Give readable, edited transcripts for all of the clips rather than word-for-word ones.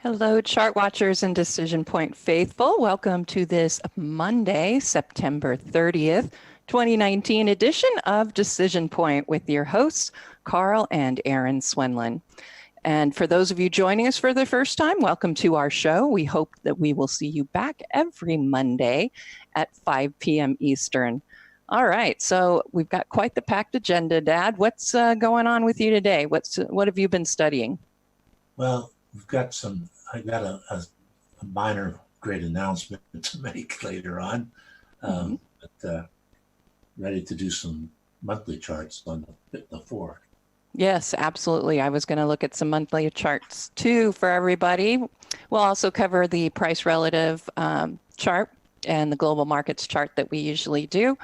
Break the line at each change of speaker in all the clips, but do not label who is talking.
Hello, chart watchers and Decision Point faithful. Welcome to this Monday, September 30th, 2019 edition of Decision Point with your hosts, Carl and Erin Swenlin. And for those of you joining us for the first time, welcome to our show. We hope that we will see you back every Monday at 5 p.m. Eastern. All right, so we've got quite the packed agenda, Dad. What's going on with you today? What have you been studying?
Well, I got a minor great announcement to make later on, but ready to do some monthly charts on the 4th.
Yes, absolutely. I was going to look at some monthly charts too for everybody. We'll also cover the price relative chart and the global markets chart that we usually do.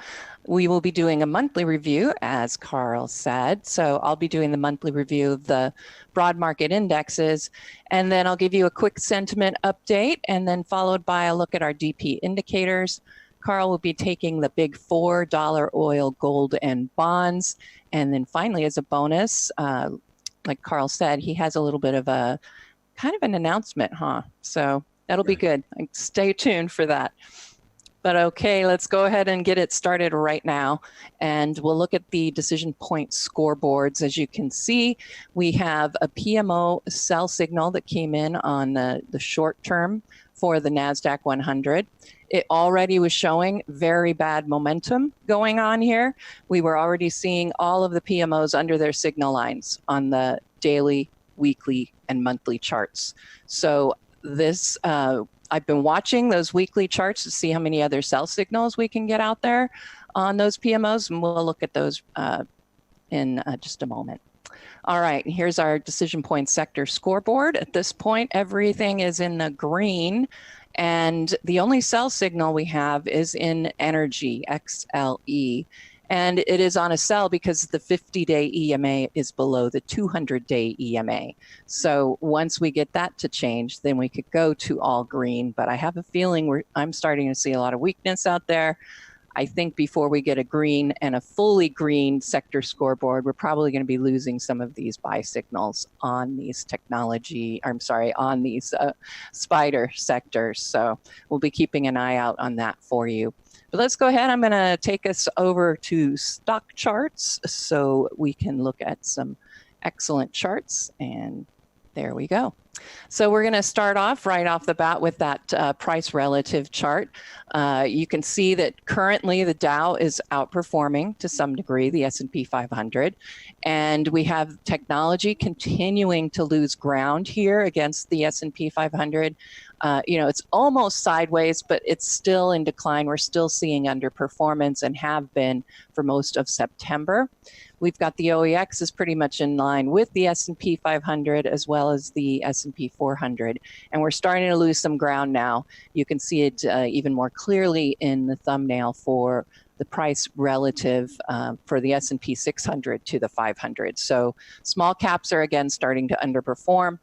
We will be doing a monthly review, as Carl said. So I'll be doing the monthly review of the broad market indexes, and then I'll give you a quick sentiment update, and then followed by a look at our DP indicators. Carl will be taking the big $4 oil, gold, and bonds. And then finally, as a bonus, like Carl said, he has a little bit of a kind of an announcement, So that'll be good. Stay tuned for that. But okay, let's go ahead and get it started right now. And we'll look at the Decision Point scoreboards. As you can see, we have a PMO sell signal that came in on the short term for the Nasdaq 100. It already was showing very bad momentum going on here. We were already seeing all of the PMOs under their signal lines on the daily, weekly, and monthly charts. So this, I've been watching those weekly charts to see how many other sell signals we can get out there on those PMOs, and we'll look at those in just a moment. All right, here's our Decision Point sector scoreboard. At this point, everything is in the green, and the only sell signal we have is in energy, XLE. And it is on a sell because the 50-day EMA is below the 200-day EMA. So once we get that to change, then we could go to all green. But I have a feeling I'm starting to see a lot of weakness out there. I think before we get a green and a fully green sector scoreboard, we're probably going to be losing some of these buy signals on these on these spider sectors. So we'll be keeping an eye out on that for you. But let's go ahead. I'm going to take us over to StockCharts so we can look at some excellent charts. And there we go. So we're going to start off right off the bat with that price relative chart. You can see that currently the Dow is outperforming to some degree the S&P 500. And we have technology continuing to lose ground here against the S&P 500. It's almost sideways, but it's still in decline. We're still seeing underperformance and have been for most of September. We've got the OEX is pretty much in line with the S&P 500 as well as the S&P 400. And we're starting to lose some ground now. You can see it even more clearly in the thumbnail for the price relative for the S&P 600 to the 500. So small caps are again starting to underperform.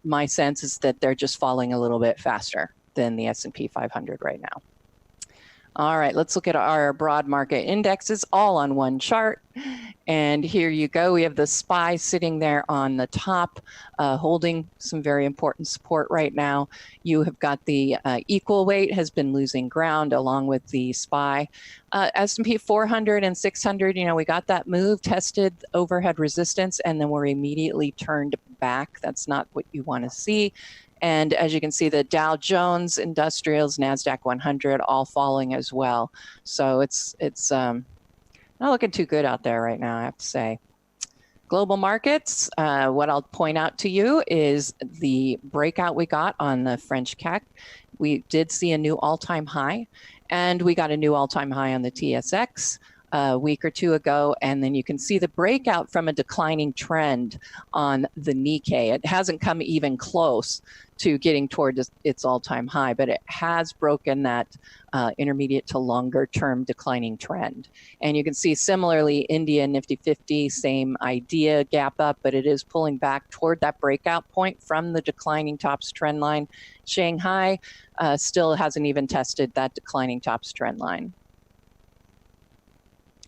My sense is that they're just falling a little bit faster than the S&P 500 right now. All right, let's look at our broad market indexes all on one chart. And here you go. We have the SPY sitting there on the top, holding some very important support right now. You have got the equal weight has been losing ground along with the SPY. S&P 400 and 600, we got that move, tested overhead resistance, and then we're immediately turned back. That's not what you want to see. And as you can see, the Dow Jones Industrials, Nasdaq 100, all falling as well. So it's not looking too good out there right now, I have to say. Global markets, what I'll point out to you is the breakout we got on the French CAC. We did see a new all-time high, and we got a new all-time high on the TSX a week or two ago, and then you can see the breakout from a declining trend on the Nikkei. It hasn't come even close to getting toward its all-time high, but it has broken that intermediate to longer term declining trend. And you can see similarly, India Nifty 50, same idea, gap up, but it is pulling back toward that breakout point from the declining tops trend line. Shanghai still hasn't even tested that declining tops trend line.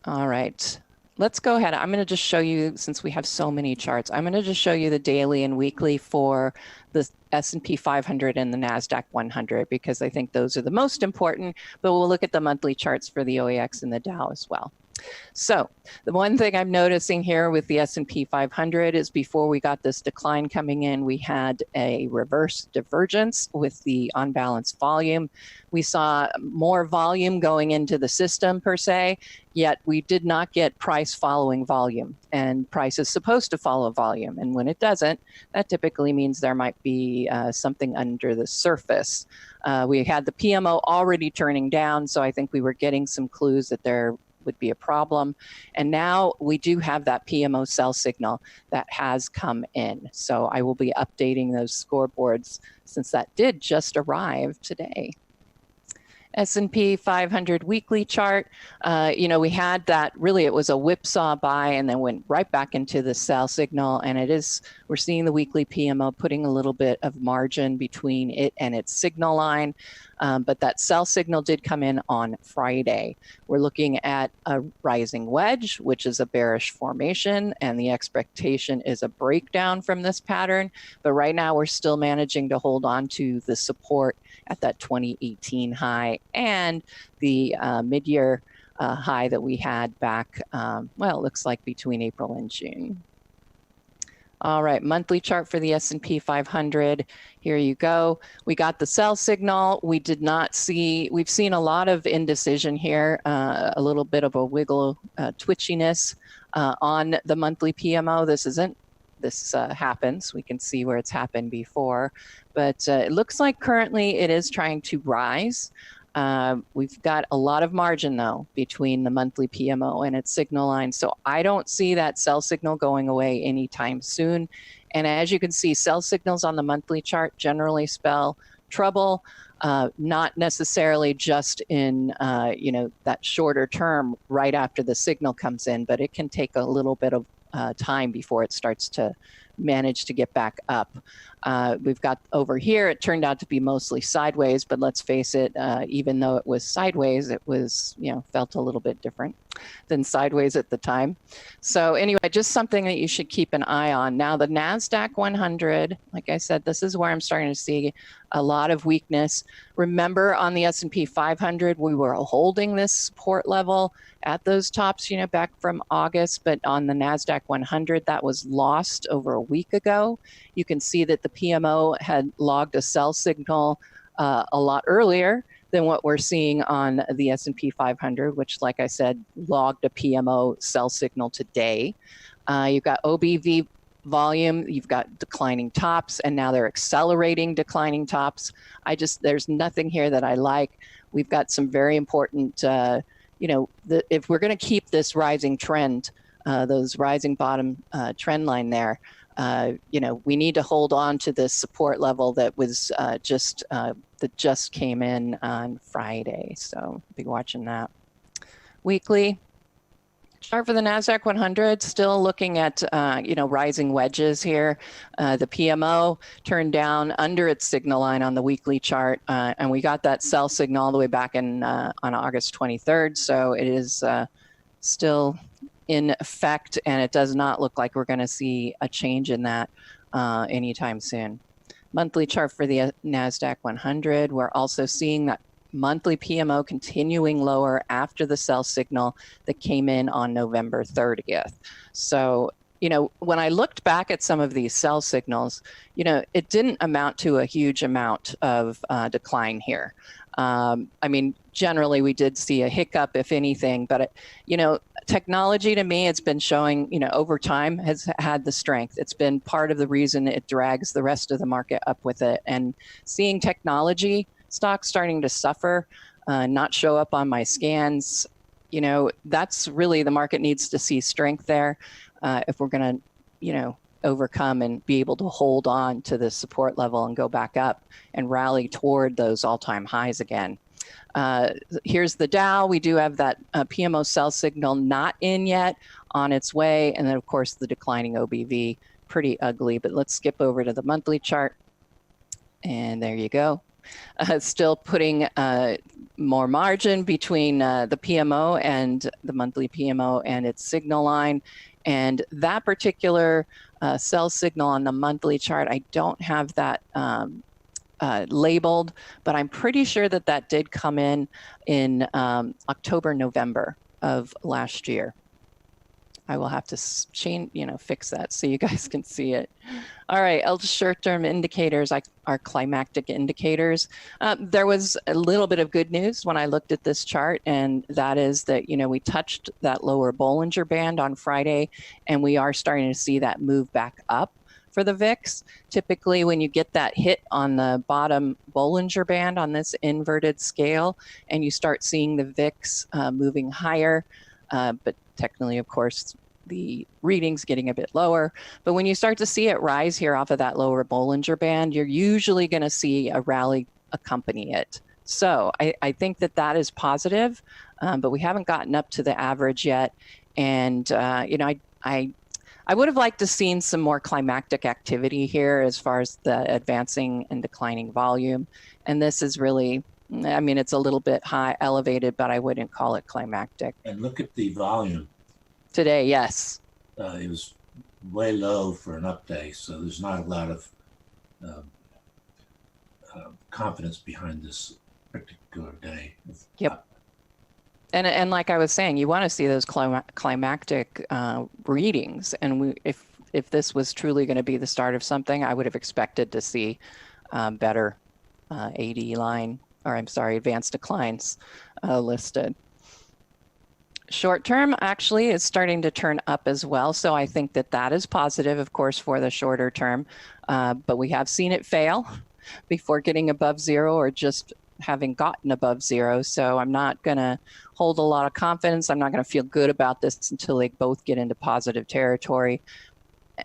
All right, let's go ahead. I'm going to just show you, since we have so many charts, I'm going to just show you the daily and weekly for the S&P 500 and the Nasdaq 100, because I think those are the most important, but we'll look at the monthly charts for the OAX and the Dow as well. So the one thing I'm noticing here with the S&P 500 is before we got this decline coming in, we had a reverse divergence with the unbalanced volume. We saw more volume going into the system per se, yet we did not get price following volume, and price is supposed to follow volume. And when it doesn't, that typically means there might be something under the surface. We had the PMO already turning down, so I think we were getting some clues that there would be a problem. And now we do have that PMO sell signal that has come in. So I will be updating those scoreboards since that did just arrive today. S&P 500 weekly chart, we had that, really it was a whipsaw buy and then went right back into the sell signal, and we're seeing the weekly PMO putting a little bit of margin between it and its signal line, but that sell signal did come in on Friday. We're looking at a rising wedge, which is a bearish formation, and the expectation is a breakdown from this pattern, but right now we're still managing to hold on to the support at that 2018 high and the mid-year high that we had back, it looks like between April and June. All right, monthly chart for the S&P 500. Here you go. We got the sell signal. We've seen a lot of indecision here, a little bit of a wiggle twitchiness on the monthly PMO. This happens. We can see where it's happened before, but it looks like currently it is trying to rise. We've got a lot of margin though between the monthly PMO and its signal line. So I don't see that sell signal going away anytime soon. And as you can see, sell signals on the monthly chart generally spell trouble, not necessarily just in that shorter term right after the signal comes in, but it can take a little bit of time before it starts to manage to get back up. We've got over here, it turned out to be mostly sideways, but let's face it, even though it was sideways, it was, felt a little bit different than sideways at the time. So anyway, just something that you should keep an eye on. Now the Nasdaq 100, like I said, this is where I'm starting to see a lot of weakness. Remember on the S&P 500, we were holding this support level at those tops, back from August, but on the Nasdaq 100, that was lost over a week ago. You can see that the PMO had logged a sell signal a lot earlier than what we're seeing on the S&P 500, which, like I said, logged a PMO sell signal today. You've got OBV volume, you've got declining tops, and now they're accelerating declining tops. There's nothing here that I like. We've got some very important, if we're going to keep this rising trend, those rising bottom trend line there, we need to hold on to this support level that was that just came in on Friday. So be watching that. Weekly chart for the Nasdaq 100, still looking at rising wedges here. The PMO turned down under its signal line on the weekly chart, and we got that sell signal all the way back on August 23rd. So it is still in effect, and it does not look like we're going to see a change in that anytime soon. Monthly chart for the Nasdaq 100, we're also seeing that monthly PMO continuing lower after the sell signal that came in on November 30th. So, when I looked back at some of these sell signals, it didn't amount to a huge amount of decline here. Generally we did see a hiccup, if anything, but technology to me, it's been showing, over time has had the strength. It's been part of the reason it drags the rest of the market up with it. And seeing technology stocks starting to suffer, not show up on my scans, that's really, the market needs to see strength there if we're going to, overcome and be able to hold on to the support level and go back up and rally toward those all-time highs again. Here's the Dow. We do have that PMO sell signal not in yet, on its way. And then, of course, the declining OBV, pretty ugly. But let's skip over to the monthly chart. And there you go. still putting more margin between the PMO and the monthly PMO and its signal line. And that particular sell signal on the monthly chart, I don't have that labeled, but I'm pretty sure that that did come in October, November of last year. I will have to change, fix that so you guys can see it. All right, short-term indicators are climactic indicators. There was a little bit of good news when I looked at this chart, and that is that, we touched that lower Bollinger Band on Friday, and we are starting to see that move back up for the VIX. Typically, when you get that hit on the bottom Bollinger Band on this inverted scale, and you start seeing the VIX moving higher, but technically, of course, the reading's getting a bit lower. But when you start to see it rise here off of that lower Bollinger Band, you're usually going to see a rally accompany it. So I think that that is positive, but we haven't gotten up to the average yet. And, I would have liked to seen some more climactic activity here as far as the advancing and declining volume. And this is really, it's a little bit high, elevated, but I wouldn't call it climactic.
And look at the volume.
Today, yes.
It was way low for an up day, so there's not a lot of confidence behind this particular day.
Yep. And like I was saying, you want to see those climactic readings. And if this was truly going to be the start of something, I would have expected to see better AD line, or I'm sorry, advanced declines listed. Short term actually is starting to turn up as well. So I think that that is positive, of course, for the shorter term. But we have seen it fail before getting above zero or just having gotten above zero. So I'm not going to hold a lot of confidence. I'm not going to feel good about this until they both get into positive territory.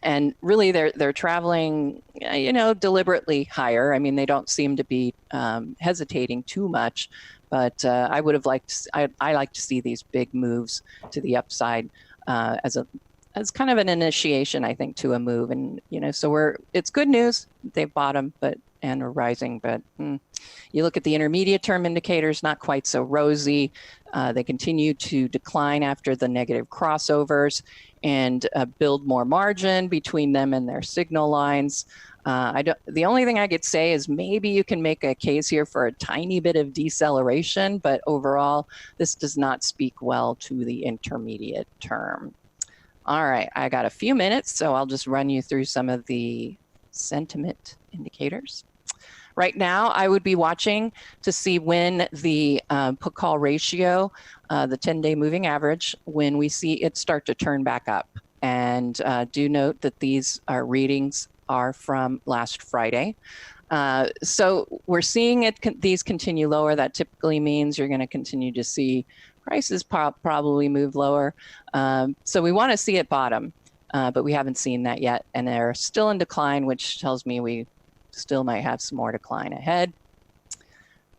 And really, they're traveling, deliberately higher. I mean, they don't seem to be hesitating too much. But I would have liked. I like to see these big moves to the upside as kind of an initiation, I think, to a move. And so it's good news. They've bottomed, and are rising. But you look at the intermediate term indicators, not quite so rosy. They continue to decline after the negative crossovers and build more margin between them and their signal lines. The only thing I could say is maybe you can make a case here for a tiny bit of deceleration, but overall, this does not speak well to the intermediate term. All right, I got a few minutes, so I'll just run you through some of the sentiment indicators. Right now, I would be watching to see when the put-call ratio, the 10-day moving average, when we see it start to turn back up. And do note that these readings are from last Friday. So we're seeing these continue lower. That typically means you're going to continue to see prices probably move lower. So we want to see it bottom, but we haven't seen that yet. And they're still in decline, which tells me we still might have some more decline ahead.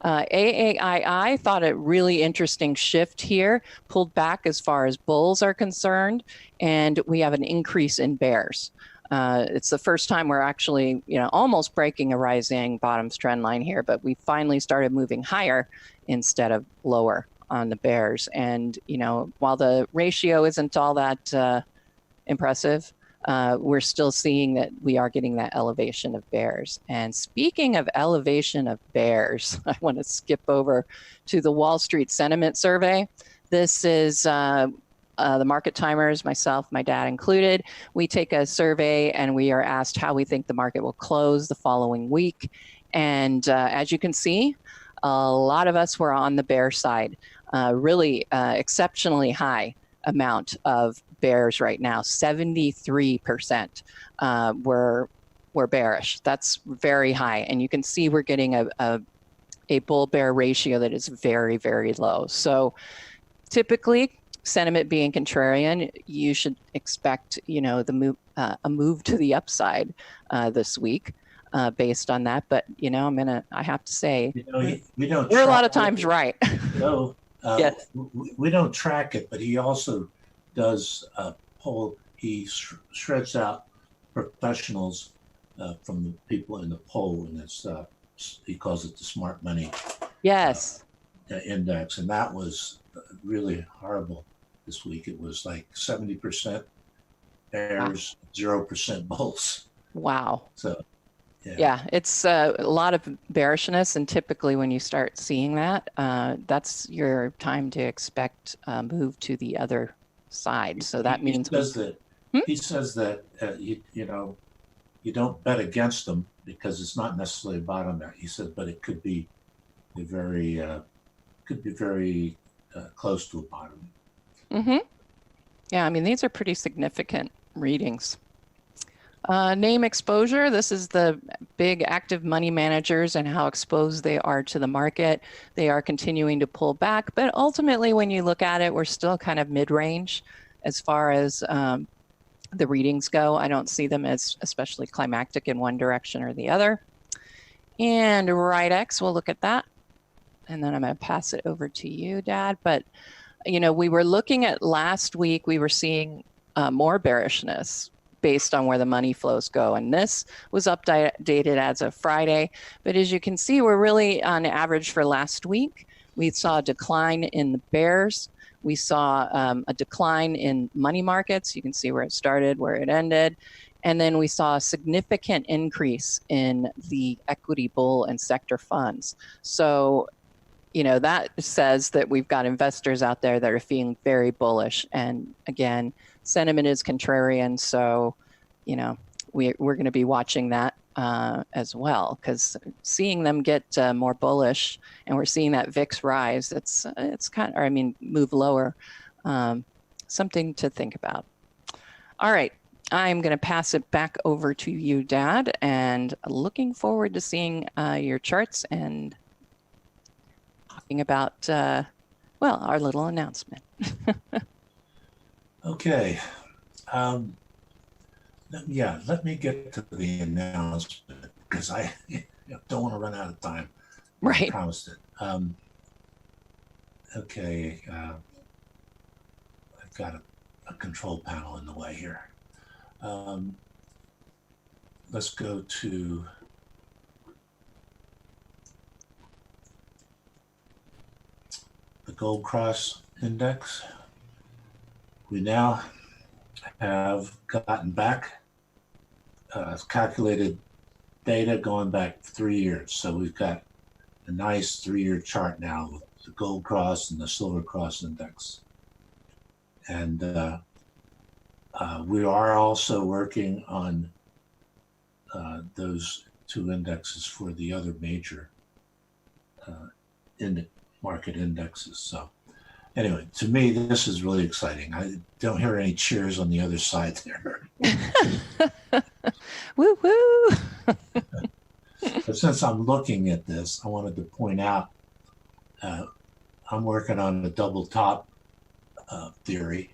AAII thought a really interesting shift here, pulled back as far as bulls are concerned, and we have an increase in bears. It's the first time we're actually, almost breaking a rising bottoms trend line here, but we finally started moving higher instead of lower on the bears. And, while the ratio isn't all that impressive, we're still seeing that we are getting that elevation of bears. And speaking of elevation of bears, I want to skip over to the Wall Street Sentiment Survey. This is the market timers, myself, my dad included. We take a survey and we are asked how we think the market will close the following week. And as you can see, a lot of us were on the bear side, really exceptionally high amount of bears right now. 73% were bearish. That's very high. And you can see we're getting a bull bear ratio that is very, very low. So typically, sentiment being contrarian, you should expect, a move to the upside this week based on that. But, I have to say,
we don't
we're a lot of times right.
No,
Yes.
we don't track it, but he also does poll. He shreds out professionals from the people in the poll, and it's he calls it the smart money
Yes.
index, and that was really horrible this week. It was like 70% bears, 0% bulls.
Wow.
So
yeah, it's a lot of bearishness, and typically when you start seeing that, that's your time to expect a move to the other side. So that means
he says that you don't bet against them because it's not necessarily a bottom there. He said, but it could be very close to a bottom.
Mm-hmm. Yeah, I mean, these are pretty significant readings. Name exposure. This is the big active money managers and how exposed they are to the market. They are continuing to pull back, but ultimately when you look at it, we're still kind of mid-range as far as the readings go. I don't see them as especially climactic in one direction or the other. And RightX, we'll look at that. And then I'm going to pass it over to you, Dad. But, we were looking at last week, we were seeing more bearishness based on where the money flows go. And this was updated as of Friday. But as you can see, we're really on average for last week. We saw a decline in the bears. We saw a decline in money markets. You can see where it started, where it ended. And then we saw a significant increase in the equity bull and sector funds. So, that says that we've got investors out there that are feeling very bullish. And again, sentiment is contrarian. So, we're going to be watching that as well, because seeing them get more bullish, and we're seeing that VIX rise, it's kind of, move lower, something to think about. All right. I'm going to pass it back over to you, Dad, and looking forward to seeing your charts and talking about, our little announcement.
Okay. Let me get to the announcement because I don't want to run out of time.
Right.
I promised it. Okay. I've got a control panel in the way here. Let's go to the Gold Cross Index. We now have gotten back calculated data going back 3 years. So we've got a nice 3-year chart now with the Gold Cross and the Silver Cross Index. And we are also working on those two indexes for the other major market indexes. So anyway, to me, this is really exciting. I don't hear any cheers on the other side there.
Woo woo!
But since I'm looking at this, I wanted to point out I'm working on the double top theory,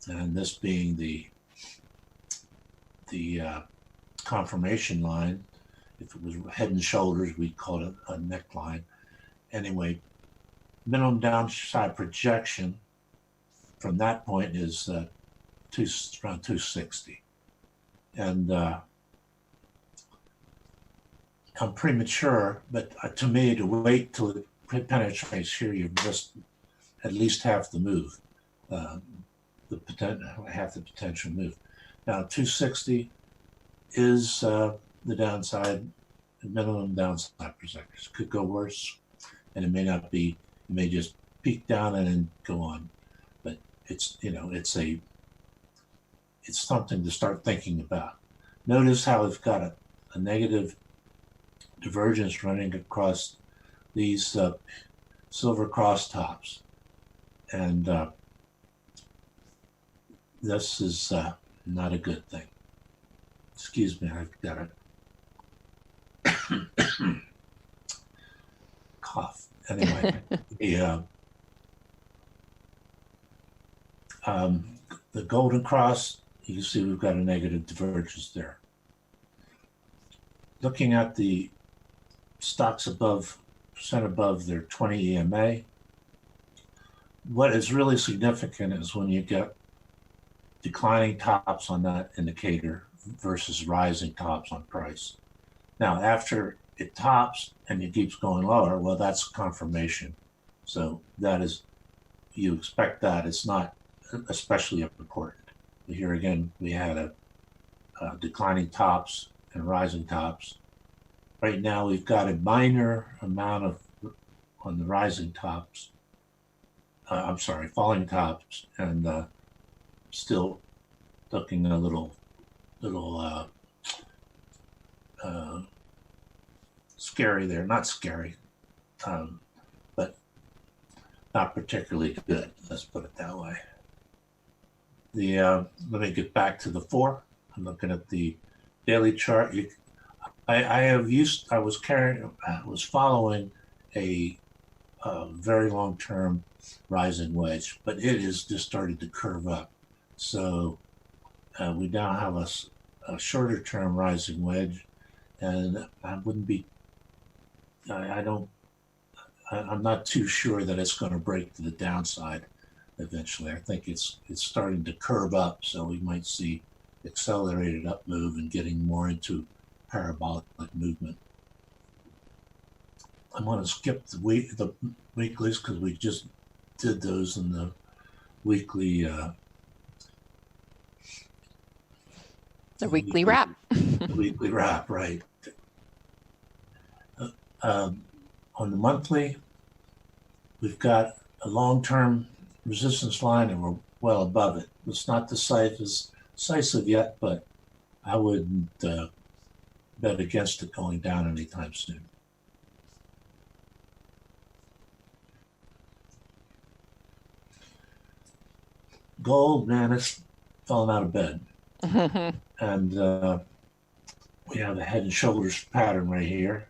and this being the confirmation line. If it was head and shoulders, we'd call it a neckline. Anyway, minimum downside projection from that point is around 260. And I'm premature, but to me, to wait till it penetrates here, you've missed at least half the move, half the potential move. Now, 260 is the downside, the minimum downside projection. Could go worse, and it may not be. It may just peak down and then go on. But it's something to start thinking about. Notice how it's got a negative divergence running across these silver cross tops, and this is not a good thing. Excuse me, I've got a cough. Anyway, the golden cross, you can see we've got a negative divergence there. Looking at the stocks above their 20 EMA, what is really significant is when you get declining tops on that indicator versus rising tops on price. Now, after it tops and it keeps going lower, well, that's confirmation. So that is, you expect that. It's not especially important. Here again, we had a declining tops and rising tops. Right now, we've got a minor amount of on the rising tops. I'm sorry, falling tops, and still looking a little scary there. Not scary, but not particularly good. Let's put it that way. Let me get back to the 4. I'm looking at the daily chart. I was following a very long-term rising wedge, but it has just started to curve up. So we now have a shorter-term rising wedge, and I'm not too sure that it's going to break to the downside eventually. I think it's starting to curve up, so we might see accelerated up move and getting more into parabolic movement. I'm going to skip the weeklies because we just did those in the weekly
weekly wrap.
Weekly wrap, right. On the monthly, we've got a long-term resistance line and we're well above it. It's not decisive yet, but I wouldn't bet against it going down anytime soon. Gold, man, it's falling out of bed. And we have a head and shoulders pattern right here.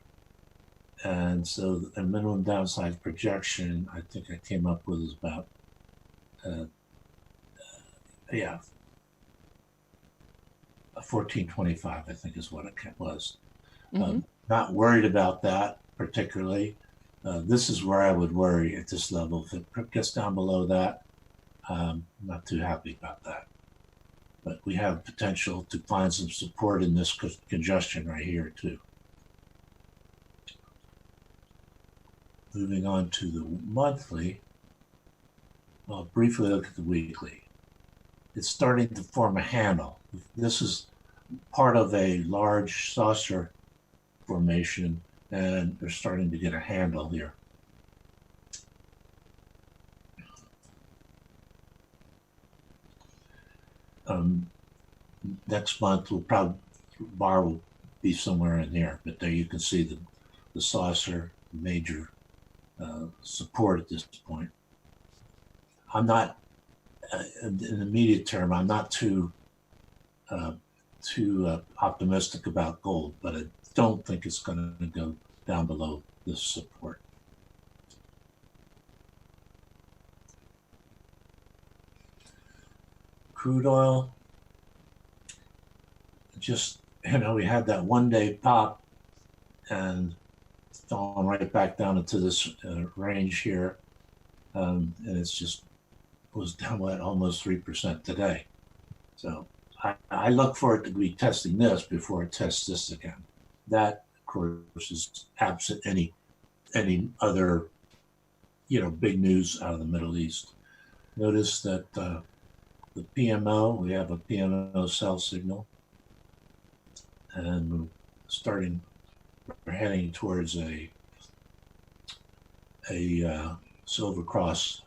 And so the minimum downside projection, I think I came up with is about, 1425, I think is what it was. Not worried about that particularly. This is where I would worry at this level. If it gets down below that, not too happy about that. But we have potential to find some support in this congestion right here too. Moving on to the monthly, I'll briefly look at the weekly. It's starting to form a handle. This is part of a large saucer formation, and they're starting to get a handle here. Next month, bar will be somewhere in here, but there you can see the saucer major support at this point. I'm not in the immediate term. I'm not too optimistic about gold, but I don't think it's going to go down below this support. Crude oil, just, we had that one-day pop and falling right back down into this range here, and it's just was down at almost 3% today. So I look for it to be testing this before it tests this again. That, of course, is absent any other big news out of the Middle East. Notice that the PMO, we have a PMO sell signal, and we're heading towards a silver cross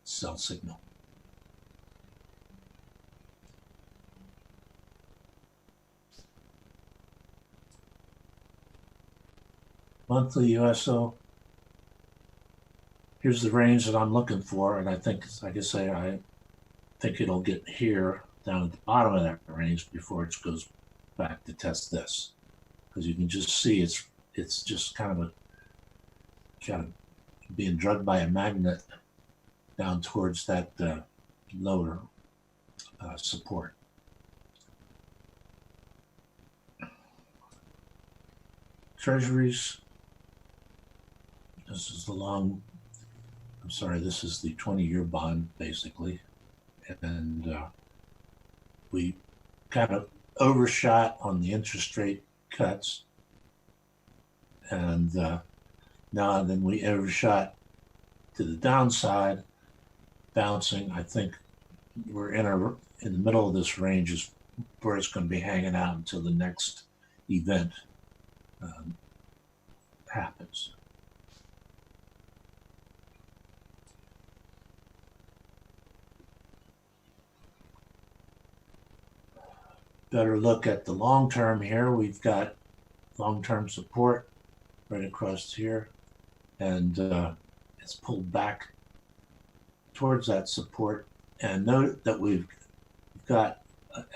sell signal. Monthly USO. Here's the range that I'm looking for, and I think, like I say, I think it'll get here down at the bottom of that range before it goes back to test this, because you can just see it's just kind of being drugged by a magnet down towards that lower support. Treasuries. This is this is the 20-year bond, basically. And we kind of overshot on the interest rate cuts. And now and then we overshot to the downside, bouncing. I think we're in the middle of this range is where it's going to be hanging out until the next event happens. Better look at the long term here. We've got long-term support right across here, and it's pulled back towards that support. And note that we've got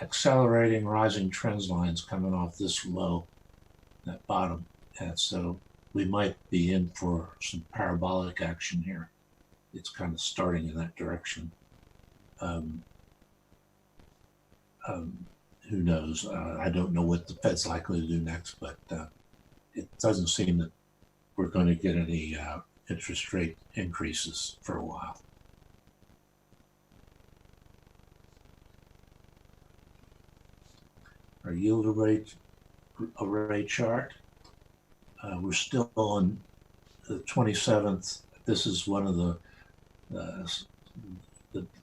accelerating rising trend lines coming off this low, that bottom. And so we might be in for some parabolic action here. It's kind of starting in that direction. Who knows? I don't know what the Fed's likely to do next, but it doesn't seem that we're going to get any interest rate increases for a while. Our yield array chart. We're still on the 27th. This is one of the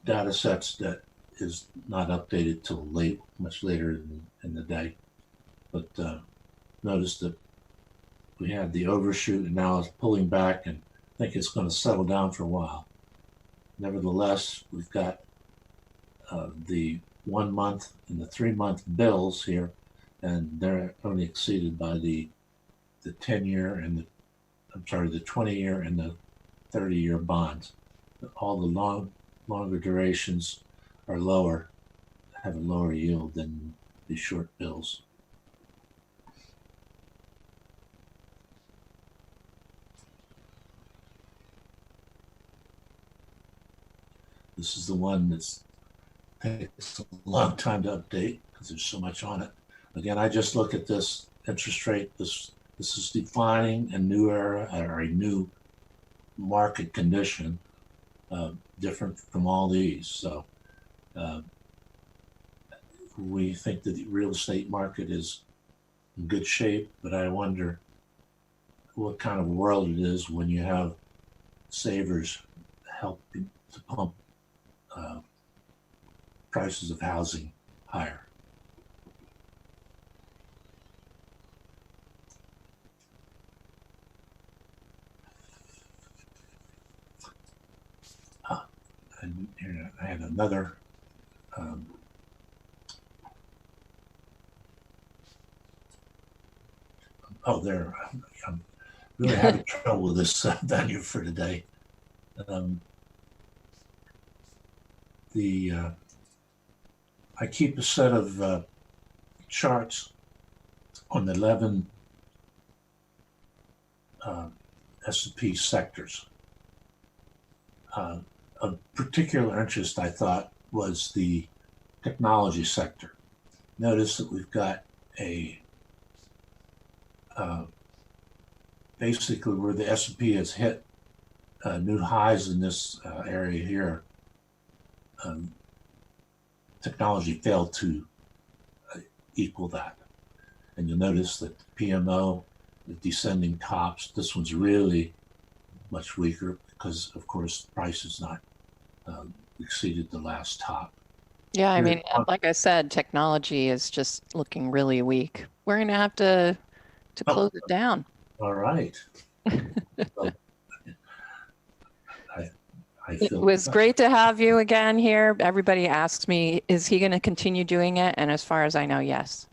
data sets that is not updated till much later in the day. But notice that we had the overshoot and now it's pulling back, and I think it's going to settle down for a while. Nevertheless, we've got the 1 month and the 3 month bills here, and they're only exceeded by the 10-year and the 20-year and the 30-year bonds. All the longer durations are lower, have a lower yield than the short bills. This is the one that's takes a long time to update because there's so much on it. Again, I just look at this interest rate. This is defining a new era or a new market condition, different from all these. So we think that the real estate market is in good shape, but I wonder what kind of world it is when you have savers helping to pump prices of housing higher. And here I had another there. I'm really having trouble with this venue for today. I keep a set of charts on the 11 S&P sectors. Of particular interest, I thought, was the technology sector. Notice that we've got a basically where the S&P has hit new highs in this area here. Technology failed to equal that. And you'll notice that the PMO, the descending tops, this one's really much weaker because, of course, price has not exceeded the last top.
Yeah, I mean, like I said, technology is just looking really weak. We're going to have to close it down.
All right. So,
it was great to have you again here. Everybody asks me, is he going to continue doing it? And as far as I know, yes.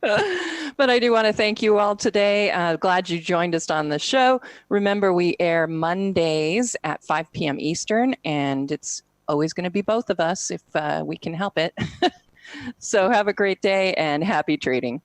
But I do want to thank you all today. Glad you joined us on the show. Remember, we air Mondays at 5 p.m. Eastern, and it's always going to be both of us if we can help it. So have a great day and happy trading.